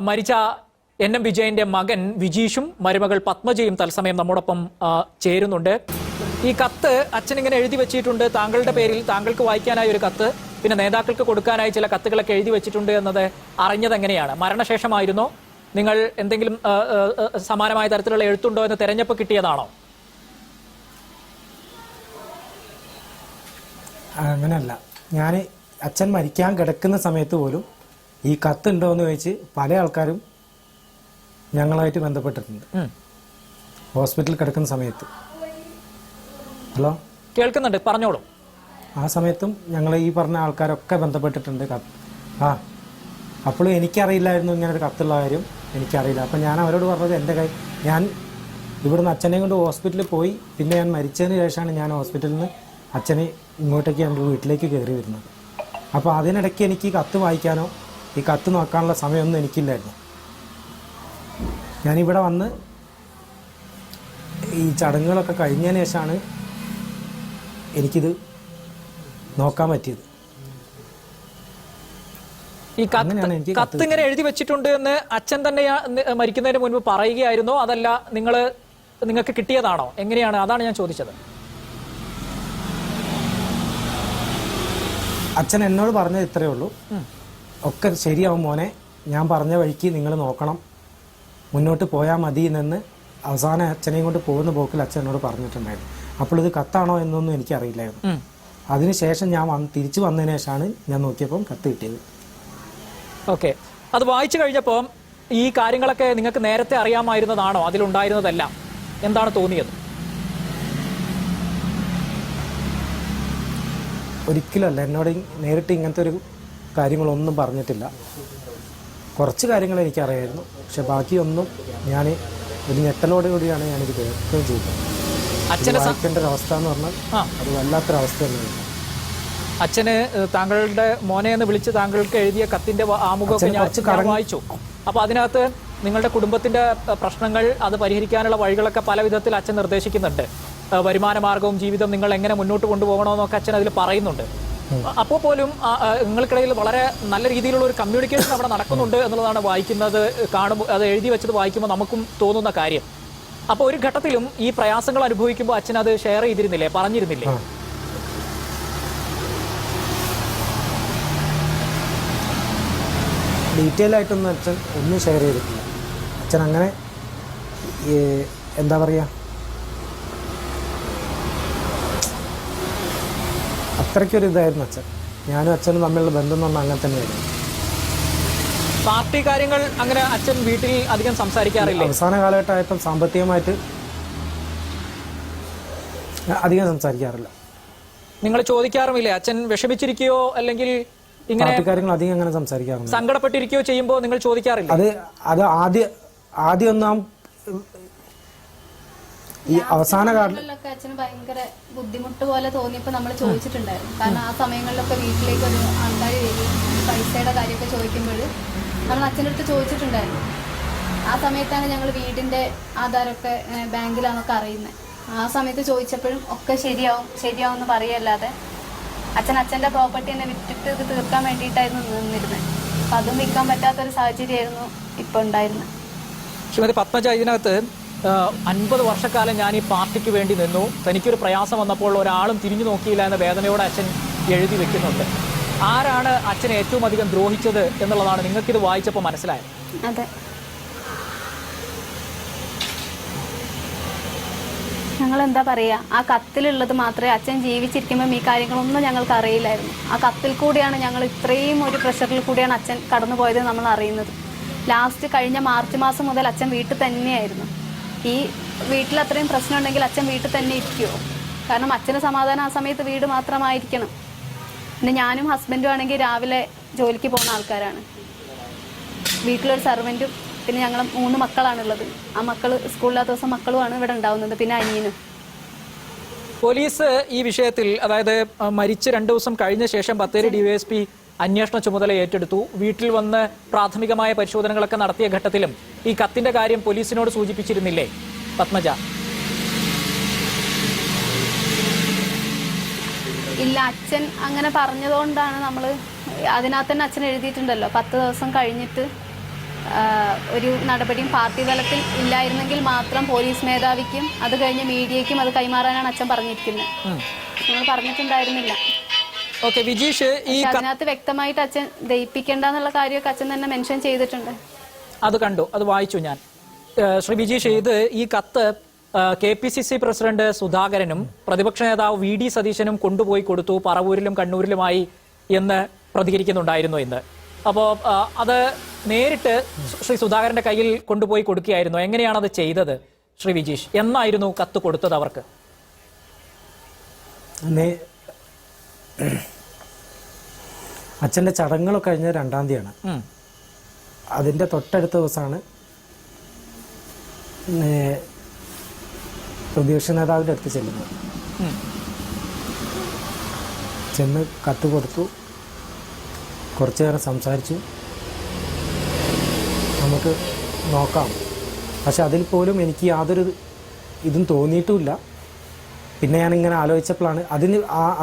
മരിച്ച NM വിജയന്റെ മകൻ വിജീഷും മരുമകൾ പത്മജയും തത്സമയം നമ്മോടൊപ്പം ചേരുന്നുണ്ട്. ഈ കത്ത് അച്ഛൻ ഇങ്ങനെ എഴുതി വെച്ചിട്ടുണ്ട്, താങ്കളുടെ പേരിൽ താങ്കൾക്ക് വായിക്കാനായി ഒരു കത്ത്, പിന്നെ നേതാക്കൾക്ക് കൊടുക്കാനായി ചില കത്തുകളൊക്കെ എഴുതി വെച്ചിട്ടുണ്ട് എന്നത് അറിഞ്ഞത് എങ്ങനെയാണ്? മരണശേഷമായിരുന്നോ? നിങ്ങൾ എന്തെങ്കിലും സമാനമായ തരത്തിലുള്ള എഴുത്തുണ്ടോ എന്ന് തെരഞ്ഞെടുപ്പ് കിട്ടിയതാണോ? അങ്ങനെയല്ല, ഞാൻ അച്ഛൻ മരിക്കാൻ കിടക്കുന്ന സമയത്ത് പോലും ഈ കത്തുണ്ടോ എന്ന് ചോദിച്ച് പല ആൾക്കാരും ഞങ്ങളായിട്ട് ബന്ധപ്പെട്ടിട്ടുണ്ട്. ഹോസ്പിറ്റലിൽ കിടക്കുന്ന സമയത്ത്. ഹലോ, കേൾക്കുന്നുണ്ട്, പറഞ്ഞോളൂ. ആ സമയത്തും ഞങ്ങൾ ഈ പറഞ്ഞ ആൾക്കാരൊക്കെ ബന്ധപ്പെട്ടിട്ടുണ്ട്. അപ്പോഴും എനിക്കറിയില്ലായിരുന്നു ഇങ്ങനൊരു കത്തുള്ള കാര്യം, എനിക്കറിയില്ല. അപ്പം ഞാൻ അവരോട് പറഞ്ഞത് ഞാൻ ഇവിടുന്ന് അച്ഛനെ കൊണ്ട് ഹോസ്പിറ്റലിൽ പോയി, പിന്നെ ഞാൻ മരിച്ചതിന് ശേഷമാണ് ഞാൻ ഹോസ്പിറ്റലിൽ നിന്ന് അച്ഛനെ ഇങ്ങോട്ടേക്ക് എൻ്റെ വീട്ടിലേക്ക് കയറി വരുന്നത്. അപ്പോൾ അതിനിടയ്ക്ക് എനിക്ക് ഈ കത്ത് വായിക്കാനോ ഈ കത്ത് നോക്കാനുള്ള സമയമൊന്നും എനിക്കില്ലായിരുന്നു. ഞാനിവിടെ വന്ന് ഈ ചടങ്ങുകളൊക്കെ കഴിഞ്ഞതിന് ശേഷമാണ് എനിക്കിത് നോക്കാൻ പറ്റിയത്. ഈ കത്ത് ഇങ്ങനെ എഴുതി വെച്ചിട്ടുണ്ട് എന്ന് അച്ഛൻ തന്നെ മരിക്കുന്നതിന് മുൻപ് പറയുകയായിരുന്നോ, അതല്ല നിങ്ങൾക്ക് കിട്ടിയതാണോ? എങ്ങനെയാണ്? അതാണ് ഞാൻ ചോദിച്ചത്. അച്ഛൻ എന്നോട് പറഞ്ഞത് ഇത്രയേ ഉള്ളൂ, ഒക്കെ ശരിയാവും മോനെ, ഞാൻ പറഞ്ഞ വഴിക്ക് നിങ്ങൾ നോക്കണം, മുന്നോട്ട് പോയാൽ മതി എന്ന് അവസാനം അച്ഛനെയും കൊണ്ട് പോകുന്ന പോക്കിൽ അച്ഛൻ എന്നോട് പറഞ്ഞിട്ടുണ്ടായിരുന്നു. അപ്പോൾ ഇത് കത്താണോ എന്നൊന്നും എനിക്കറിയില്ലായിരുന്നു. അതിനുശേഷം ഞാൻ തിരിച്ചു വന്നതിന് ശേഷമാണ് ഞാൻ നോക്കിയപ്പോൾ കത്ത് കിട്ടിയത്. ഓക്കെ, അത് വായിച്ചു കഴിഞ്ഞപ്പോൾ ഈ കാര്യങ്ങളൊക്കെ നിങ്ങൾക്ക് നേരത്തെ അറിയാമായിരുന്നതാണോ? അതിലുണ്ടായിരുന്നതെല്ലാം എന്താണ് തോന്നിയത്? ഒരിക്കലല്ല, എന്നോട് നേരിട്ട് ഇങ്ങനത്തെ ഒരു കാര്യങ്ങളൊന്നും പറഞ്ഞിട്ടില്ല. കുറച്ച് കാര്യങ്ങൾ എനിക്കറിയായിരുന്നു, പക്ഷെ ബാക്കിയൊന്നും ഞാൻ ഒരു ഞെട്ടലോടുകൂടിയാണ് ഞാനിത് കേൾക്കുകയും ചെയ്തത്. വായിക്കേണ്ട ഒരു അവസ്ഥ എന്ന് പറഞ്ഞാൽ അത് വല്ലാത്തൊരവസ്ഥ തന്നെയായിരുന്നു. അച്ഛന് താങ്കളുടെ മോനെ എന്ന് വിളിച്ച് താങ്കൾക്ക് എഴുതിയ കത്തിന്റെ ആമുഖമൊക്കെ ഞാൻ വായിച്ചു. അപ്പൊ അതിനകത്ത് നിങ്ങളുടെ കുടുംബത്തിന്റെ പ്രശ്നങ്ങൾ, അത് പരിഹരിക്കാനുള്ള വഴികളൊക്കെ പല വിധത്തിൽ അച്ഛൻ നിർദ്ദേശിക്കുന്നുണ്ട്. വരുമാന മാർഗവും ജീവിതം നിങ്ങൾ എങ്ങനെ മുന്നോട്ട് കൊണ്ടുപോകണമെന്നൊക്കെ അച്ഛൻ അതിൽ പറയുന്നുണ്ട്. അപ്പോൾ പോലും നിങ്ങൾക്കിടയിൽ വളരെ നല്ല രീതിയിലുള്ള ഒരു കമ്മ്യൂണിക്കേഷൻ അവിടെ നടക്കുന്നുണ്ട് എന്നുള്ളതാണ് വായിക്കുന്നത്, കാണുമ്പോൾ, അത് എഴുതി വെച്ചത് വായിക്കുമ്പോൾ നമുക്കും തോന്നുന്ന കാര്യം. അപ്പോൾ ഒരു ഘട്ടത്തിലും ഈ പ്രയാസങ്ങൾ അനുഭവിക്കുമ്പോൾ അച്ഛൻ അത് ഷെയർ ചെയ്തിരുന്നില്ലേ, പറഞ്ഞിരുന്നില്ലേ? ഡീറ്റെയിൽ ആയിട്ടൊന്നും അച്ഛൻ ഒന്നും ഷെയർ ചെയ്തിട്ടില്ല. അച്ഛൻ അങ്ങനെ എന്താ പറയുക, അത്രയ്ക്കൊരു ഇതായിരുന്നു അച്ഛൻ. ഞാനും അച്ഛനും തമ്മിലുള്ള ബന്ധം എന്ന് പറഞ്ഞാൽ അങ്ങനെ തന്നെയായിരുന്നു. പാർട്ടി കാര്യങ്ങൾ അങ്ങനെ അച്ഛൻ വീട്ടിൽ അധികം സംസാരിക്കാറില്ല. അവസാന കാലഘട്ടമായപ്പം സാമ്പത്തികമായിട്ട് അധികം സംസാരിക്കാറില്ല. നിങ്ങൾ ചോദിക്കാറുമില്ലേ അച്ഛൻ വിഷമിച്ചിരിക്കുകയോ അല്ലെങ്കിൽ ഇങ്ങനെ കാര്യങ്ങൾ അധികം അങ്ങനെ സംസാരിക്കാറുണ്ട്? സങ്കടപ്പെട്ടിരിക്കുകയോ ചെയ്യുമ്പോൾ നിങ്ങൾ ചോദിക്കാറില്ല? അത് ആദ്യം ഒന്നാം ഈ അവസാന കാലങ്ങളിലൊക്കെ അച്ഛന് ഭയങ്കര ബുദ്ധിമുട്ട് പോലെ തോന്നിയപ്പോൾ നമ്മൾ ചോദിച്ചിട്ടുണ്ടായിരുന്നു. കാരണം ആ സമയങ്ങളിലൊക്കെ വീട്ടിലേക്ക് ഒരു ആൾക്കാർ വരികയും പൈസയുടെ കാര്യമൊക്കെ ചോദിക്കുമ്പോൾ നമ്മൾ അച്ഛൻ്റെ അടുത്ത് ചോദിച്ചിട്ടുണ്ടായിരുന്നു. ആ സമയത്താണ് ഞങ്ങൾ വീടിൻ്റെ ആധാരമൊക്കെ ബാങ്കിലാണൊക്കെ അറിയുന്നത്. ആ സമയത്ത് ചോദിച്ചപ്പോഴും ഒക്കെ ശരിയാവും എന്ന് പറയല്ലാതെ അച്ഛൻ്റെ പ്രോപ്പർട്ടി തന്നെ വിറ്റിട്ട് ഇത് തീർക്കാൻ വേണ്ടിയിട്ടായിരുന്നു നിന്നിരുന്നത്. അപ്പം അതും വിൽക്കാൻ പറ്റാത്തൊരു സാഹചര്യമായിരുന്നു ഇപ്പോൾ ഉണ്ടായിരുന്നത്. ശ്രീമതി പത്മജ, ഇതിനകത്ത് 50 വർഷക്കാലം ഞാൻ ഈ പാർട്ടിക്ക് വേണ്ടി നിന്നു, തനിക്കൊരു പ്രയാസം വന്നപ്പോൾ ഒരാളും തിരിഞ്ഞു നോക്കിയില്ല എന്ന വേദനയോടെ അച്ഛൻ എഴുതി വെക്കുന്നുണ്ട്. ആരാണ് അച്ഛനെ ഏറ്റവും അധികം ദ്രോഹിച്ചത് എന്നുള്ളതാണ് നിങ്ങൾക്കിത് വായിച്ചപ്പോൾ മനസ്സിലായത്? അതെ, ഞങ്ങൾ എന്താ പറയുക, ആ കത്തിലുള്ളത് മാത്രമേ അച്ഛൻ ജീവിച്ചിരിക്കുമ്പം ഈ കാര്യങ്ങളൊന്നും ഞങ്ങൾക്ക് അറിയില്ലായിരുന്നു. ആ കത്തിൽ കൂടിയാണ് ഞങ്ങൾ ഇത്രയും ഒരു പ്രഷറിൽ കൂടിയാണ് അച്ഛൻ കടന്നു പോയത് നമ്മൾ അറിയുന്നത്. ലാസ്റ്റ് കഴിഞ്ഞ മാർച്ച് മാസം മുതൽ അച്ഛൻ വീട്ടിൽ തന്നെയായിരുന്നു. ഈ വീട്ടിൽ അത്രയും പ്രശ്നം ഉണ്ടെങ്കിൽ അച്ഛൻ വീട്ടിൽ തന്നെ ഇരിക്കുമോ? കാരണം അച്ഛന് സമാധാനം ആ സമയത്ത് വീട് മാത്രമായിരിക്കണം. പിന്നെ ഞാനും ഹസ്ബൻഡും ആണെങ്കിൽ രാവിലെ ജോലിക്ക് പോകുന്ന ആൾക്കാരാണ്. വീട്ടിലൊരു സർവൻറ്റും പിന്നെ ഞങ്ങൾ 3 മക്കളാണുള്ളത്. ആ മക്കൾ സ്കൂളില്ലാത്ത ദിവസം മക്കളുമാണ് ഇവിടെ ഉണ്ടാവുന്നത്, പിന്നെ അനിയനും. പോലീസ് ഈ വിഷയത്തിൽ, അതായത് മരിച്ച് 2 ദിവസം കഴിഞ്ഞ ശേഷം ബത്തേരി DYSP അന്വേഷണ ചുമതല ഏറ്റെടുത്തു. വീട്ടിൽ വന്ന് പ്രാഥമികമായ പരിശോധനകളൊക്കെ നടത്തിയ ഘട്ടത്തിലും ഈ കത്തിന്റെ കാര്യം പോലീസിനോട് സൂചിപ്പിച്ചിരുന്നില്ലേ പത്മജ? ഇല്ല, അച്ഛൻ അങ്ങനെ പറഞ്ഞതുകൊണ്ടാണ് നമ്മൾ അതിനകത്ത് തന്നെ അച്ഛൻ എഴുതിയിട്ടുണ്ടല്ലോ 10 ദിവസം കഴിഞ്ഞിട്ട് ഒരു നടപടിയും പാർട്ടി തലത്തിൽ ഇല്ലായിരുന്നെങ്കിൽ മാത്രം പോലീസ് മേധാവിക്കും അത് കഴിഞ്ഞ് മീഡിയയ്ക്കും അത് കൈമാറാനാണ് അച്ഛൻ പറഞ്ഞിരിക്കുന്നത്. ഞങ്ങൾ പറഞ്ഞിട്ടുണ്ടായിരുന്നില്ല. ഓക്കെ വിജീഷ്, അതിനകത്ത് വ്യക്തമായിട്ട് അച്ഛൻ ദയിപ്പിക്കേണ്ട എന്നുള്ള കാര്യമൊക്കെ അച്ഛൻ തന്നെ മെൻഷൻ ചെയ്തിട്ടുണ്ട്. അത് കണ്ടു, അത് വായിച്ചു ഞാൻ. ശ്രീ വിജീഷ്, ഈ കത്ത് KPCC പ്രസിഡന്റ് സുധാകരനും പ്രതിപക്ഷ നേതാവ് VD സതീശനും കൊണ്ടുപോയി കൊടുത്തു, പറവൂരിലും കണ്ണൂരിലുമായി എന്ന് പ്രതികരിക്കുന്നുണ്ടായിരുന്നു ഇന്ന്. അപ്പോൾ അത് നേരിട്ട് ശ്രീ സുധാകരന്റെ കയ്യിൽ കൊണ്ടുപോയി കൊടുക്കുകയായിരുന്നു. എങ്ങനെയാണ് അത് ചെയ്തത് ശ്രീ വിജീഷ്? എന്നായിരുന്നു കത്ത് കൊടുത്തത് അവർക്ക്? അച്ഛൻ്റെ ചടങ്ങുകളൊക്കെ കഴിഞ്ഞ 2-ാം തീയതിയാണ്. അതിൻ്റെ തൊട്ടടുത്ത ദിവസമാണ് പ്രതിപക്ഷ നേതാവിൻ്റെ അടുത്ത് ചെല്ലുന്നത്. ചെന്ന് കത്ത് കൊടുത്തു, കുറച്ചു നേരം സംസാരിച്ചു, നമുക്ക് നോക്കാം. പക്ഷെ അതിൽ പോലും എനിക്ക് യാതൊരു ഇതും തോന്നിയിട്ടുമില്ല. പിന്നെ ഞാനിങ്ങനെ ആലോചിച്ചപ്പോഴാണ്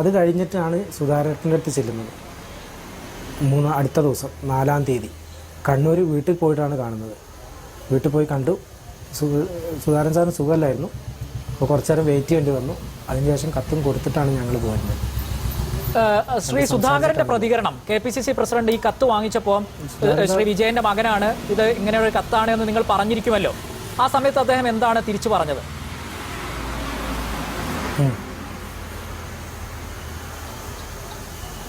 അത് കഴിഞ്ഞിട്ടാണ് സുധാകരൻ്റെ അടുത്ത് ചെല്ലുന്നത്. അടുത്ത ദിവസം 4-ാം തീയതി കണ്ണൂർ വീട്ടിൽ പോയിട്ടാണ് കാണുന്നത്. വീട്ടിൽ പോയി കണ്ടു. സുധാകരൻ സാറിന് സുഖമല്ലായിരുന്നു. അപ്പോൾ കുറച്ചു നേരം വെയിറ്റ് ചെയ്യേണ്ടി വന്നു. അതിനുശേഷം കത്തും കൊടുത്തിട്ടാണ് ഞങ്ങൾ പോരുന്നത്. ശ്രീ സുധാകരന്റെ പ്രതികരണം, KPCC പ്രസിഡന്റ് ഈ കത്ത് വാങ്ങിച്ചപ്പോൾ ശ്രീ വിജയന്റെ മകനാണ്, ഇത് ഇങ്ങനെ ഒരു കത്താണ് എന്ന് നിങ്ങൾ പറഞ്ഞിരിക്കുമല്ലോ, ആ സമയത്ത് അദ്ദേഹം എന്താണ് തിരിച്ചു പറഞ്ഞത്?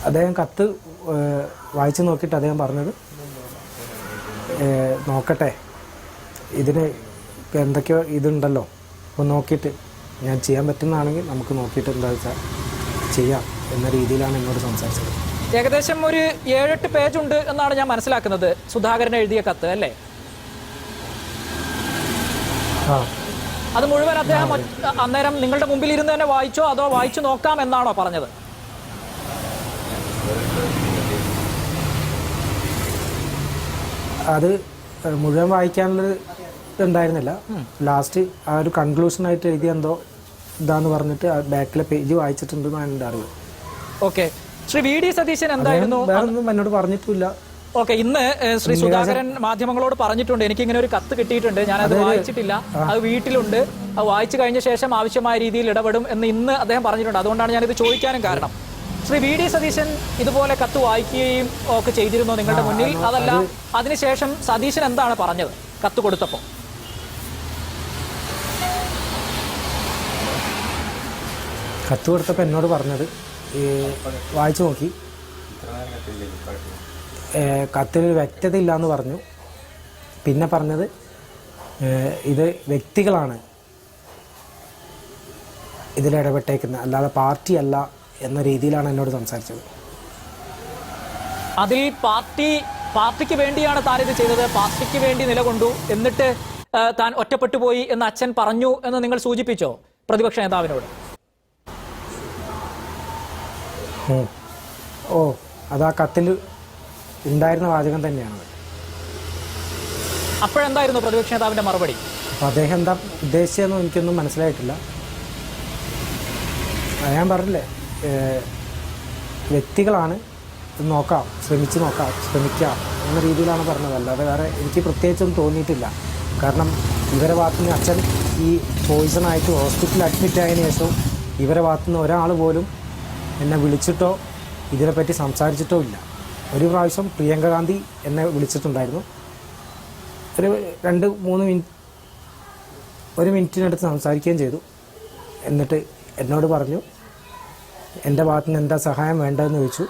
അദ്ദേഹം കത്ത് വായിച്ചു നോക്കിയിട്ട് അദ്ദേഹം പറഞ്ഞത്, നോക്കട്ടെ, ഇതിന് എന്തൊക്കെയോ ഇതുണ്ടല്ലോ, അപ്പോൾ നോക്കിയിട്ട് ഞാൻ ചെയ്യാൻ പറ്റുന്നതാണെങ്കിൽ നമുക്ക് നോക്കിയിട്ട് എന്താ വെച്ചാൽ ചെയ്യാം എന്ന രീതിയിലാണ് എന്നോട് സംസാരിച്ചത്. ഏകദേശം ഒരു 7-8 പേജ് ഉണ്ട് എന്നാണ് ഞാൻ മനസ്സിലാക്കുന്നത് സുധാകരൻ എഴുതിയ കത്ത്, അല്ലേ? അത് മുഴുവൻ അദ്ദേഹം അന്നേരം നിങ്ങളുടെ മുമ്പിൽ ഇരുന്ന് തന്നെ വായിച്ചോ, അതോ വായിച്ചു നോക്കാം എന്നാണോ പറഞ്ഞത്? അത് മുഴുവൻ വായിക്കാനുള്ളത് ഉണ്ടായിരുന്നില്ല. ലാസ്റ്റ് ആ ഒരു കൺക്ലൂഷനായിട്ട് എഴുതിയ എന്തോ ഇതാന്ന് പറഞ്ഞിട്ട് ബാക്കിലെ പേജ് വായിച്ചിട്ടുണ്ടെന്നാണ് എൻ്റെ അറിവ്. ഓക്കെ, ശ്രീ VD സതീശൻ എന്തായിരുന്നു? വേറൊന്നും എന്നോട് പറഞ്ഞിട്ടില്ല. ഓക്കെ, ഇന്ന് ശ്രീ സുധാകരൻ മാധ്യമങ്ങളോട് പറഞ്ഞിട്ടുണ്ട്, എനിക്ക് ഇങ്ങനെ ഒരു കത്ത് കിട്ടിയിട്ടുണ്ട്, ഞാനത് വായിച്ചിട്ടില്ല, അത് വീട്ടിലുണ്ട്, അത് വായിച്ചു കഴിഞ്ഞ ശേഷം ആവശ്യമായ രീതിയിൽ ഇടപെടും എന്ന് ഇന്ന് അദ്ദേഹം പറഞ്ഞിട്ടുണ്ട്. അതുകൊണ്ടാണ് ഞാനിത് ചോദിക്കാനും കാരണം. ശ്രീ VD സതീശൻ ഇതുപോലെ കത്ത് വായിക്കുകയും ഒക്കെ ചെയ്തിരുന്നോ നിങ്ങളുടെ മുന്നിൽ? അതല്ല, അതിനുശേഷം സതീശൻ എന്താണ് പറഞ്ഞത് കത്ത് കൊടുത്തപ്പോൾ? കത്ത് കൊടുത്തപ്പോൾ എന്നോട് പറഞ്ഞത്, വായിച്ചു നോക്കി, കത്തിൽ വ്യക്തത ഇല്ലയെന്ന് പറഞ്ഞു. പിന്നെ പറഞ്ഞത് ഇത് വ്യക്തികളാണ് ഇതിലിടപെട്ടേക്കുന്നത്, അല്ലാതെ പാർട്ടിയല്ല എന്ന രീതിയിലാണ് എന്നോട് സംസാരിച്ചത്. അതിൽ പാർട്ടിക്ക് വേണ്ടിയാണ് താൻ ഇത് ചെയ്തത്, പാർട്ടിക്ക് വേണ്ടി നിലകൊണ്ടു, എന്നിട്ട് താൻ ഒറ്റപ്പെട്ടു പോയി എന്ന് അച്ഛൻ പറഞ്ഞു എന്ന് നിങ്ങൾ സൂചിപ്പിച്ചോ പ്രതിപക്ഷ നേതാവിനോട്? ഓ, അത് ആ കത്തിൽ ഉണ്ടായിരുന്ന വാചകം തന്നെയാണ്. അപ്പോഴെന്തായിരുന്നു പ്രതിപക്ഷ നേതാവിന്റെ മറുപടി? അപ്പോൾ അദ്ദേഹം എന്താ ഉദ്ദേശിച്ചതെന്നും എനിക്കൊന്നും മനസ്സിലായിട്ടില്ല. ഞാൻ പറഞ്ഞില്ലേ, വ്യക്തികളാണ്, നോക്കാം, ശ്രമിക്കാം എന്ന രീതിയിലാണ് പറഞ്ഞത്. അല്ലാതെ വേറെ എനിക്ക് പ്രത്യേകിച്ചൊന്നും തോന്നിയിട്ടില്ല. കാരണം ഇവരെ ഭാഗത്തുനിന്ന് അച്ഛൻ ഈ പോയിസണായിട്ട് ഹോസ്പിറ്റലിൽ അഡ്മിറ്റ് ആയതിനു ശേഷവും ഇവരെ ഭാഗത്തുനിന്ന് ഒരാൾ പോലും എന്നെ വിളിച്ചിട്ടോ ഇതിനെപ്പറ്റി സംസാരിച്ചിട്ടോ ഇല്ല. ഒരു പ്രാവശ്യം പ്രിയങ്ക ഗാന്ധി എന്നെ വിളിച്ചിട്ടുണ്ടായിരുന്നു. ഒരു 2-3 മിനിറ്റിനടുത്ത് സംസാരിക്കുകയും ചെയ്തു. എന്നിട്ട് എന്നോട് പറഞ്ഞു, എൻ്റെ ഭാഗത്തുനിന്ന് എന്താ സഹായം വേണ്ടതെന്ന് ചോദിച്ചു.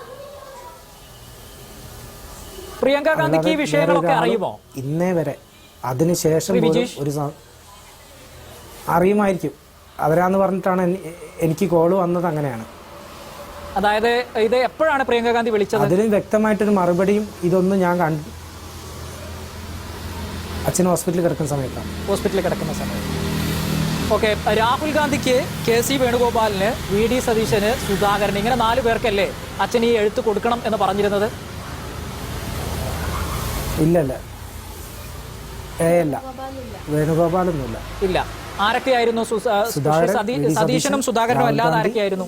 പ്രിയങ്ക ഗാന്ധിക്ക് ഈ വിഷയങ്ങളൊക്കെ അറിയുമോ? ഇന്നേ വരെ അതിനുശേഷം ഒരു അറിയുമായിരിക്കും. അവരാന്ന് പറഞ്ഞിട്ടാണ് എനിക്ക് കോള് വന്നത്. അങ്ങനെയാണ്. അതായത് ഇത് എപ്പോഴാണ് പ്രിയങ്ക ഗാന്ധി വിളിച്ചത്? അതിന് വ്യക്തമായിട്ടൊരു മറുപടിയും ഇതൊന്നും ഞാൻ കണ്ടു. അച്ഛൻ ഹോസ്പിറ്റലിൽ കിടക്കുന്ന സമയത്ത്. ഓക്കെ, രാഹുൽ ഗാന്ധിക്ക്, KC വേണുഗോപാലിന്, VD സതീശന്, സുധാകരന്, ഇങ്ങനെ 4 പേർക്കല്ലേ അച്ഛൻ ഈ എഴുത്ത് കൊടുക്കണം എന്ന് പറഞ്ഞിരുന്നത്? ഇല്ലല്ല, വേണുഗോപാലൊന്നുമില്ല. ഇല്ല. ആരൊക്കെയായിരുന്നു? സതീശനും സുധാകരനും അല്ലാതെ ആരൊക്കെയായിരുന്നു?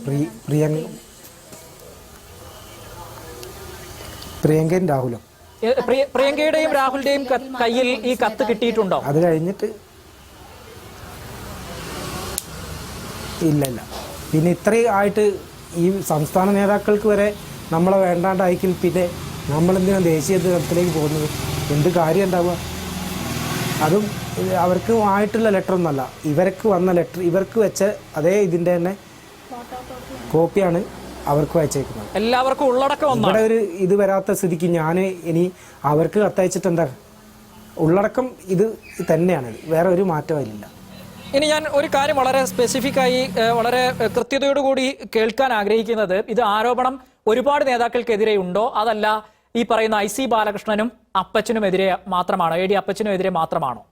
പ്രിയങ്കയും രാഹുലും. പ്രിയങ്കയുടെയും രാഹുലിന്റെയും കയ്യിൽ ഈ കത്ത് കിട്ടിയിട്ടുണ്ടോ? അത് കഴിഞ്ഞിട്ട് ഇല്ല. പിന്നെ ഇത്രയും ആയിട്ട് ഈ സംസ്ഥാന നേതാക്കൾക്ക് വരെ നമ്മളെ വേണ്ടാണ്ടായിരിക്കും. പിന്നെ നമ്മളെന്തിനാണ് ദേശീയ തലത്തിലേക്ക് പോകുന്നത്? എന്ത് കാര്യം ഉണ്ടാവുക? അതും അവർക്ക് ആയിട്ടുള്ള ലെറ്റർ ഒന്നല്ല, ഇവർക്ക് വന്ന ലെറ്റർ, ഇവർക്ക് വെച്ച അതേ ഇതിൻ്റെ തന്നെ കോപ്പിയാണ് അവർക്ക് അയച്ചേക്കുന്നത്. എല്ലാവർക്കും ഉള്ളടക്കം ഇവിടെ ഒരു ഇത് വരാത്ത സ്ഥിതിക്ക് ഞാൻ ഇനി അവർക്ക് കത്തയച്ചിട്ട് എന്താ? ഉള്ളടക്കം ഇത് തന്നെയാണ്, വേറെ ഒരു മാറ്റമില്ല. ഇനി ഞാൻ ഒരു കാര്യം വളരെ സ്പെസിഫിക് ആയി വളരെ കൃത്യതയോടുകൂടി കേൾക്കാൻ ആഗ്രഹിക്കുന്നത്, ഇത് ആരോപണം ഒരുപാട് നേതാക്കൾക്കെതിരെ ഉണ്ടോ, അതല്ല ഈ പറയുന്ന IC ബാലകൃഷ്ണനും അപ്പച്ചനുമെതിരെ മാത്രമാണോ, AD അപ്പച്ചനുമെതിരെ മാത്രമാണോ?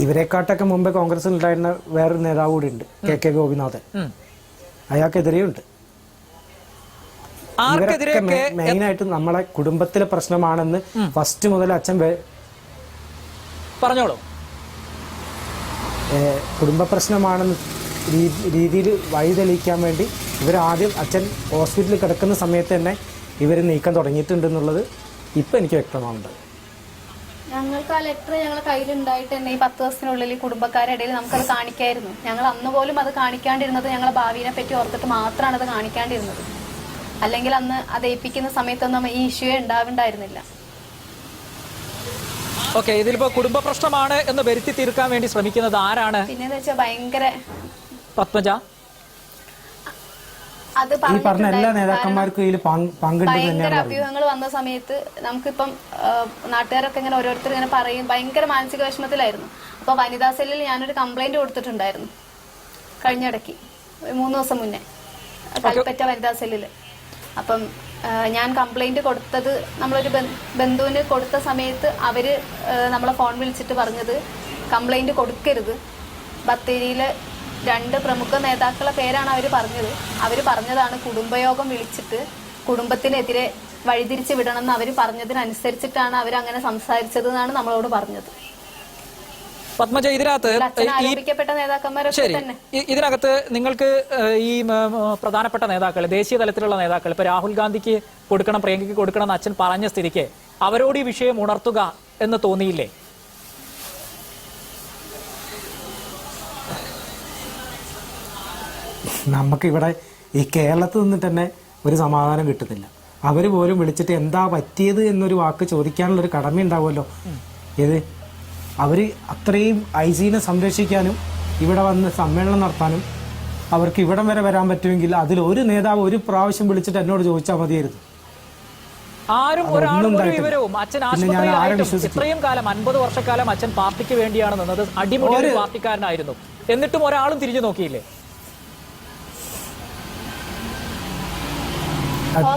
ഇവരെക്കാട്ടൊക്കെ മുമ്പ് കോൺഗ്രസിൽ ഉണ്ടായിരുന്ന വേറൊരു നേതാവ് കൂടി ഉണ്ട്, KK ഗോപിനാഥൻ. അയാൾക്കെതിരെയുണ്ട്. മെയിനായിട്ട് നമ്മളെ കുടുംബത്തിലെ പ്രശ്നമാണെന്ന് ഫസ്റ്റ് മുതൽ അച്ഛൻ പറഞ്ഞോളൂ. കുടുംബ പ്രശ്നമാണെന്ന് രീതിയിൽ വഴിതെളിയിക്കാൻ വേണ്ടി ഇവരാദ്യം അച്ഛൻ ഹോസ്പിറ്റലിൽ കിടക്കുന്ന സമയത്ത് തന്നെ ഇവർ നീക്കം തുടങ്ങിയിട്ടുണ്ടെന്നുള്ളത് ഇപ്പം എനിക്ക് വ്യക്തമാവുന്നുണ്ട്. ഞങ്ങൾക്ക് ആ ലെറ്റർ ഞങ്ങളുടെ കയ്യിലുണ്ടായിട്ട് തന്നെ ഈ 10 ദിവസത്തിനുള്ളിൽ കുടുംബക്കാരുടെ ഇടയിൽ നമുക്കത് കാണിക്കായിരുന്നു. ഞങ്ങൾ അന്ന് പോലും അത് കാണിക്കാണ്ടിരുന്നത് ഞങ്ങളുടെ ഭാവിയെ പറ്റി ഓർത്തിട്ട് മാത്രമാണ് അത് കാണിക്കാണ്ടിരുന്നത്. അല്ലെങ്കിൽ അന്ന് അത് ഏൽപ്പിക്കുന്ന സമയത്തൊന്നും ഈ ഇഷ്യൂ ഉണ്ടാവുണ്ടായിരുന്നില്ല. ഓക്കെ, ഇതിലിപ്പോ കുടുംബ പ്രശ്നമാണ് എന്ന് വരുത്തി തീർക്കാൻ വേണ്ടി ശ്രമിക്കുന്നത് ആരാണ്? പിന്നെന്ന് വെച്ചാൽ ഭയങ്കര പത്മജ, അത് ഈ പറഞ്ഞ എല്ലാ നേതാക്കന്മാർക്കും ഇതിൽ ഭയങ്കര അഭ്യൂഹങ്ങൾ വന്ന സമയത്ത് നമുക്കിപ്പം നാട്ടുകാരൊക്കെ ഇങ്ങനെ ഓരോരുത്തർ ഇങ്ങനെ പറയും, ഭയങ്കര മാനസിക വിഷമത്തിലായിരുന്നു. അപ്പൊ വനിതാ സെല്ലിൽ ഞാനൊരു കംപ്ലൈന്റ് കൊടുത്തിട്ടുണ്ടായിരുന്നു കഴിഞ്ഞിടയ്ക്ക്, 3 ദിവസം മുന്നേ, കൽപ്പറ്റ വനിതാ സെല്ലില്. അപ്പം ഞാൻ കംപ്ലൈന്റ് കൊടുത്തത് നമ്മളൊരു ബന്ധുവിന് കൊടുത്ത സമയത്ത് അവര് നമ്മളെ ഫോൺ വിളിച്ചിട്ട് പറഞ്ഞത് കംപ്ലൈന്റ് കൊടുക്കരുത്, ബത്തേരിയിലെ 2 പ്രമുഖ നേതാക്കളുടെ പേരാണ് അവർ പറഞ്ഞത്. അവർ പറഞ്ഞതാണ് കുടുംബയോഗം വിളിച്ചിട്ട് കുടുംബത്തിനെതിരെ വഴിതിരിച്ച് വിടണം എന്ന് അവർ പറഞ്ഞതിനനുസരിച്ചിട്ടാണ് അവരങ്ങനെ സംസാരിച്ചത് എന്നാണ് നമ്മളോട് പറഞ്ഞത്. പത്മജ, ഇതിനകത്ത് ശരി, ഇതിനകത്ത് നിങ്ങൾക്ക് ഈ പ്രധാനപ്പെട്ട നേതാക്കൾ, ദേശീയ തലത്തിലുള്ള നേതാക്കൾ, ഇപ്പൊ രാഹുൽ ഗാന്ധിക്ക് കൊടുക്കണം, പ്രിയങ്കയ്ക്ക് കൊടുക്കണം എന്ന് അച്ഛൻ പറഞ്ഞ സ്ഥിതിക്ക് അവരോട് ഈ വിഷയം ഉണർത്തുക എന്ന് തോന്നിയില്ലേ? നമുക്കിവിടെ ഈ കേരളത്തിൽ നിന്നിട്ട് തന്നെ ഒരു സമാധാനം കിട്ടുന്നില്ല. അവർ പോലും വിളിച്ചിട്ട് എന്താ പറ്റിയത് എന്നൊരു വാക്ക് ചോദിക്കാനുള്ളൊരു കടമ ഉണ്ടാവുമല്ലോ. ഏത് അവർ അത്രയും ICനെ സംരക്ഷിക്കാനും ഇവിടെ വന്ന് സമ്മേളനം നടത്താനും അവർക്ക് ഇവിടം വരെ വരാൻ പറ്റുമെങ്കിൽ അതിൽ ഒരു നേതാവ് ഒരു പ്രാവശ്യം വിളിച്ചിട്ട് എന്നോട് ചോദിച്ചാൽ മതിയായിരുന്നു. ആരും ഒരാളും ഒരു വിവരവും അച്ഛൻ ആശുപത്രിയിലായിട്ടും ഇത്രയും കാലം 50 വർഷക്കാലം അച്ഛൻ പാർട്ടിക്ക് വേണ്ടിയാണ് നിന്നത്, അടിമുടി ഒരു പാർട്ടിക്കാരനായിരുന്നു, എന്നിട്ടും ഒരാളും തിരിഞ്ഞു നോക്കിയില്ലേ?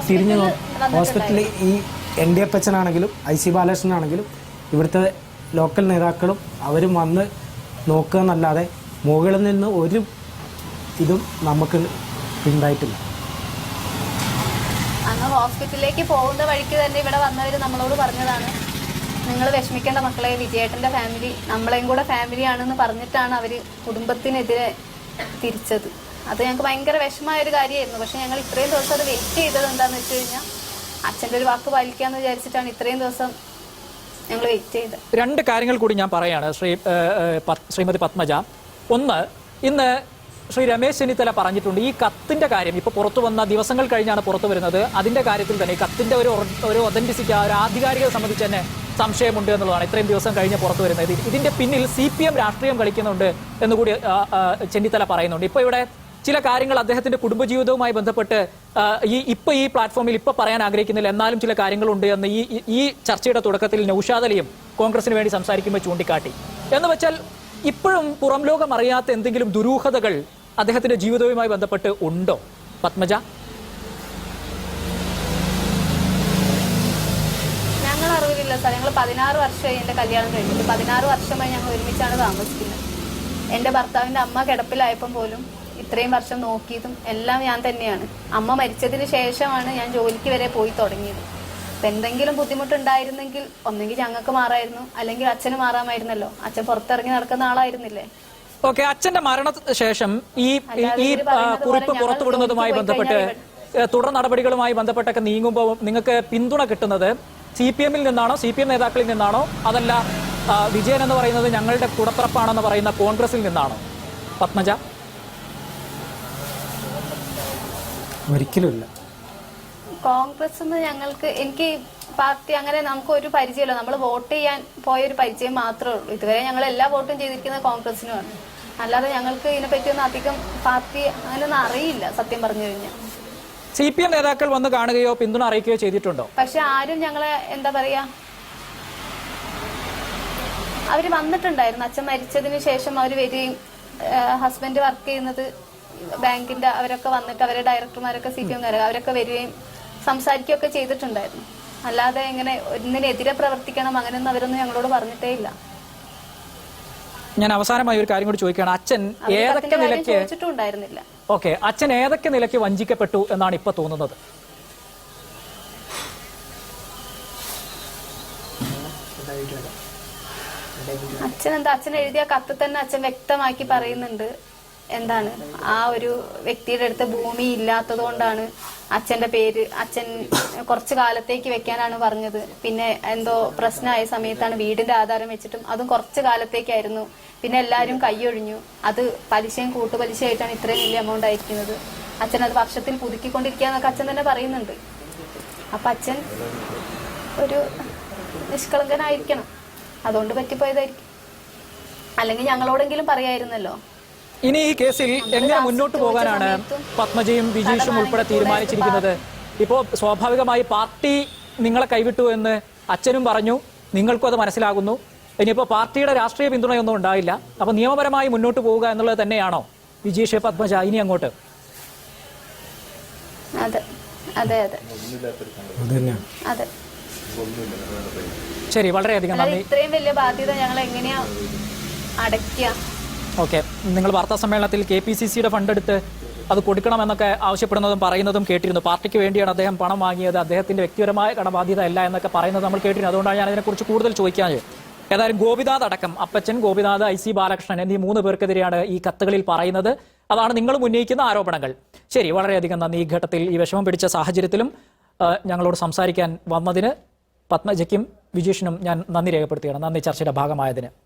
തിരിഞ്ഞു ഹോസ്പിറ്റലിൽ ഈ ND അപ്പച്ചനാണെങ്കിലും IC ബാലകൃഷ്ണനാണെങ്കിലും ഇവിടുത്തെ ലോക്കൽ നേതാക്കളും അവരും വന്ന് നോക്കുക എന്നല്ലാതെ മുകളിൽ നിന്ന് ഒരു ഇതും നമുക്ക് ഉണ്ടായിട്ടില്ല. അന്ന് ഹോസ്പിറ്റലിലേക്ക് പോകുന്ന വഴിക്ക് തന്നെ ഇവിടെ വന്നവർ നമ്മളോട് പറഞ്ഞതാണ്, നിങ്ങൾ വിഷമിക്കേണ്ട മക്കളെ, വിജയേട്ടൻ്റെ ഫാമിലി നമ്മളെയും കൂടെ ഫാമിലിയാണെന്ന് പറഞ്ഞിട്ടാണ് അവർ കുടുംബത്തിനെതിരെ തിരിച്ചത്. അത് ഞങ്ങൾക്ക് ഭയങ്കര വിഷമമായ ഒരു കാര്യമായിരുന്നു. പക്ഷെ ഞങ്ങൾ ഇത്രയും ദിവസം അത് വെയിറ്റ് ചെയ്തത് എന്താണെന്ന് വെച്ച് കഴിഞ്ഞാൽ അച്ഛൻ്റെ ഒരു വാക്ക് പാലിക്കാമെന്ന് വിചാരിച്ചിട്ടാണ് ഇത്രയും ദിവസം ഞങ്ങൾ വെയിറ്റ് ചെയ്തത്. 2 കാര്യങ്ങൾ കൂടി ഞാൻ പറയാണ് ശ്രീമതി പത്മജ. ഒന്ന്, ഇന്ന് ശ്രീ രമേശ് ചെന്നിത്തല പറഞ്ഞിട്ടുണ്ട്, ഈ കത്തിന്റെ കാര്യം ഇപ്പോൾ പുറത്തു വന്ന ദിവസങ്ങൾ കഴിഞ്ഞാണ് പുറത്തു വരുന്നത്, അതിന്റെ കാര്യത്തിൽ തന്നെ ഈ കത്തിന്റെ ഒരു ഒതന്റിസിറ്റി, ഒരു ആധികാരികത സംബന്ധിച്ച് തന്നെ സംശയമുണ്ട് എന്നുള്ളതാണ് ഇത്രയും ദിവസം കഴിഞ്ഞ് പുറത്തു വരുന്നത്. ഇതിന്റെ പിന്നിൽ CPM രാഷ്ട്രീയം കളിക്കുന്നുണ്ട് എന്നുകൂടി ചെന്നിത്തല പറയുന്നുണ്ട്. ഇപ്പോൾ ഇവിടെ ചില കാര്യങ്ങൾ അദ്ദേഹത്തിന്റെ കുടുംബജീവിതവുമായി ബന്ധപ്പെട്ട് ഈ പ്ലാറ്റ്ഫോമിൽ പറയാൻ ആഗ്രഹിക്കുന്നില്ല, എന്നാലും ചില കാര്യങ്ങളുണ്ട് എന്ന് ഈ ചർച്ചയുടെ തുടക്കത്തിൽ നൗഷാദ് അലിയും കോൺഗ്രസിന് വേണ്ടി സംസാരിക്കുമ്പോൾ ചൂണ്ടിക്കാട്ടി. എന്ന് വെച്ചാൽ ഇപ്പോഴും പുറം ലോകം അറിയാത്ത എന്തെങ്കിലും ദുരൂഹതകൾ അദ്ദേഹത്തിന്റെ ജീവിതവുമായി ബന്ധപ്പെട്ട് ഉണ്ടോ പത്മജ? ഞങ്ങൾ അറിവില്ല സാർ. ഞങ്ങൾ 16 വർഷമായി എൻ്റെ കല്യാണം കഴിഞ്ഞിട്ട്. 16 വർഷമായി ഞങ്ങൾ ഒരുമിച്ചാണ് താമസിക്കുന്നത്. എൻ്റെ ഭർത്താവിൻ്റെ അമ്മ കിടപ്പിലായപ്പം പോലും ഇത്രയും വർഷം നോക്കിയതും എല്ലാം ഞാൻ തന്നെയാണ്. അമ്മ മരിച്ചതിന് ശേഷമാണ് ഞാൻ ജോലിക്ക് വരെ പോയി തുടങ്ങിയത്. അപ്പം എന്തെങ്കിലും ബുദ്ധിമുട്ടുണ്ടായിരുന്നെങ്കിൽ ഒന്നെങ്കിൽ ഞങ്ങൾക്ക് മാറായിരുന്നു, അല്ലെങ്കിൽ അച്ഛന് മാറാമായിരുന്നല്ലോ. അച്ഛൻ പുറത്തിറങ്ങി നടക്കുന്ന ആളായിരുന്നില്ലേ. ഓക്കെ, അച്ഛന്റെ മരണശേഷം ഈ കുറിപ്പ് പുറത്തുവിടുന്നതുമായി ബന്ധപ്പെട്ട് തുടർ നടപടികളുമായി ബന്ധപ്പെട്ടൊക്കെ നീങ്ങുമ്പോൾ നിങ്ങൾക്ക് പിന്തുണ കിട്ടുന്നത് CPM-ൽ നിന്നാണോ, CPM നേതാക്കളിൽ നിന്നാണോ, അതല്ല വിജയൻ എന്ന് പറയുന്നത് ഞങ്ങളുടെ കൂടപ്പിറപ്പാണെന്ന് പറയുന്ന കോൺഗ്രസിൽ നിന്നാണോ? പത്മജ? ഒരിക്കലുമില്ല. കോൺഗ്രസ് ഞങ്ങൾക്ക് എനിക്ക് പാർട്ടി അങ്ങനെ നമുക്ക് ഒരു പരിചയമില്ല. നമ്മൾ വോട്ട് ചെയ്യാൻ പോയൊരു പരിചയം മാത്രമേ ഉള്ളൂ. ഇതുവരെ ഞങ്ങൾ എല്ലാ വോട്ടും ചെയ്തിരിക്കുന്നത് കോൺഗ്രസിനുമാണ്. അല്ലാതെ ഞങ്ങൾക്ക് ഇതിനെപ്പറ്റിയൊന്നും അധികം പാർട്ടി അങ്ങനെയൊന്നും അറിയില്ല സത്യം പറഞ്ഞു കഴിഞ്ഞാൽ. CPM നേതാക്കൾ വന്ന് കാണുകയോ പിന്തുണ അറിയിക്കുകയോ ചെയ്തിട്ടുണ്ടോ? പക്ഷെ ആരും ഞങ്ങളെ എന്താ പറയാ, അവര് വന്നിട്ടുണ്ടായിരുന്നു. അച്ഛൻ മരിച്ചതിന് ശേഷം അവർ വരികയും ഹസ്ബൻഡ് വർക്ക് ചെയ്യുന്നത് ബാങ്കിന്റെ അവരൊക്കെ വന്നിട്ട് അവരെ ഡയറക്ടർമാരൊക്കെ CPM-കാരൊക്കെ അവരൊക്കെ വരികയും സംസാരിക്കുകയൊക്കെ ചെയ്തിട്ടുണ്ടായിരുന്നു. അല്ലാതെ ഇങ്ങനെ ഒന്നിനെതിരെ പ്രവർത്തിക്കണം അങ്ങനെയൊന്നും അവരൊന്നും ഞങ്ങളോട് പറഞ്ഞിട്ടേ ഇല്ല. ഞാൻ അവസാനമായി ഒരു കാര്യം കൂടി ചോദിക്കുകയാണ്. അച്ഛൻ ഏതൊക്കെ നിലയ്ക്ക് ചോദിച്ചിട്ടുണ്ടായിരുന്നില്ല. ഓക്കെ, അച്ഛൻ ഏതൊക്കെ നിലയ്ക്ക് വഞ്ചിക്കപ്പെട്ടു എന്നാണ് ഇപ്പൊ തോന്നുന്നത്? അച്ഛൻ എഴുതിയ കത്ത് തന്നെ അച്ഛൻ വ്യക്തമാക്കി പറയുന്നുണ്ട്. എന്താണ് ആ ഒരു വ്യക്തിയുടെ അടുത്ത് ഭൂമി ഇല്ലാത്തത് കൊണ്ടാണ് അച്ഛന്റെ പേര് അച്ഛൻ കുറച്ചു കാലത്തേക്ക് വെക്കാനാണ് പറഞ്ഞത്. പിന്നെ എന്തോ പ്രശ്നമായ സമയത്താണ് വീടിന്റെ ആധാരം വെച്ചിട്ടും അതും കുറച്ചു കാലത്തേക്കായിരുന്നു. പിന്നെ എല്ലാവരും കൈയൊഴിഞ്ഞു. അത് പലിശയും കൂട്ടുപലിശയായിട്ടാണ് ഇത്രയും വലിയ എമൗണ്ട് ആയിരിക്കുന്നത്. അച്ഛൻ അത് വർഷത്തിൽ പുതുക്കിക്കൊണ്ടിരിക്കുകയെന്നൊക്കെ അച്ഛൻ തന്നെ പറയുന്നുണ്ട്. അപ്പൊ അച്ഛൻ ഒരു നിഷ്കളങ്കനായിരിക്കണം. അതുകൊണ്ട് പറ്റിപ്പോയതായിരിക്കും. അല്ലെങ്കിൽ ഞങ്ങളോടെങ്കിലും പറയായിരുന്നല്ലോ. ഇനി ഈ കേസിൽ എങ്ങനെ മുന്നോട്ട് പോകാനാണ് പത്മജയും വിജീഷും ഉൾപ്പെടെ തീരുമാനിച്ചിരിക്കുന്നത്? ഇപ്പോൾ സ്വാഭാവികമായി പാർട്ടി നിങ്ങളെ കൈവിട്ടു എന്ന് അച്ഛനും പറഞ്ഞു, നിങ്ങൾക്കും അത് മനസ്സിലാകുന്നു. ഇനിയിപ്പോൾ പാർട്ടിയുടെ രാഷ്ട്രീയ പിന്തുണയൊന്നും ഉണ്ടായില്ല. അപ്പൊ നിയമപരമായി മുന്നോട്ട് പോവുക എന്നുള്ളത് തന്നെയാണോ വിജീഷ്, പത്മജ ഇനി അങ്ങോട്ട്? അതെ അതെ അതെ അതെ. ശരി, വളരെയധികം നന്ദി. ഇത്രയും വലിയ ബാധ്യത ഞങ്ങൾ എങ്ങനെയാ അടയ്ക്കുക? ഓക്കെ, നിങ്ങൾ വാർത്താ സമ്മേളനത്തിൽ KPCC-യുടെ ഫണ്ട് എടുത്ത് അത് കൊടുക്കണമെന്നൊക്കെ ആവശ്യപ്പെടുന്നതും പറയുന്നതും കേട്ടിരുന്നു. പാർട്ടിക്ക് വേണ്ടിയാണ് അദ്ദേഹം പണം വാങ്ങിയത്, അദ്ദേഹത്തിന്റെ വ്യക്തിപരമായ കടബാധ്യത അല്ല എന്നൊക്കെ പറയുന്നത് നമ്മൾ കേട്ടിരുന്നു. അതുകൊണ്ടാണ് ഞാൻ അതിനെക്കുറിച്ച് കൂടുതൽ ചോദിക്കാഞ്ഞത്. ഏതായാലും ഗോപിനാഥ് അടക്കം, അപ്പച്ചൻ, ഗോപിനാഥ്, IC ബാലകൃഷ്ണൻ എന്നീ 3 പേർക്കെതിരെയാണ് ഈ കത്തുകളിൽ പറയുന്നത്. അതാണ് നിങ്ങൾ ഉന്നയിക്കുന്ന ആരോപണങ്ങൾ. ശരി, വളരെയധികം നന്ദി. ഈ ഘട്ടത്തിൽ ഈ വിഷമം പിടിച്ച സാഹചര്യത്തിലും ഞങ്ങളോട് സംസാരിക്കാൻ വന്നതിന് പത്മജയ്ക്കും വിജീഷിനും ഞാൻ നന്ദി രേഖപ്പെടുത്തുകയാണ്. നന്ദി ചർച്ചയുടെ ഭാഗമായതിന്.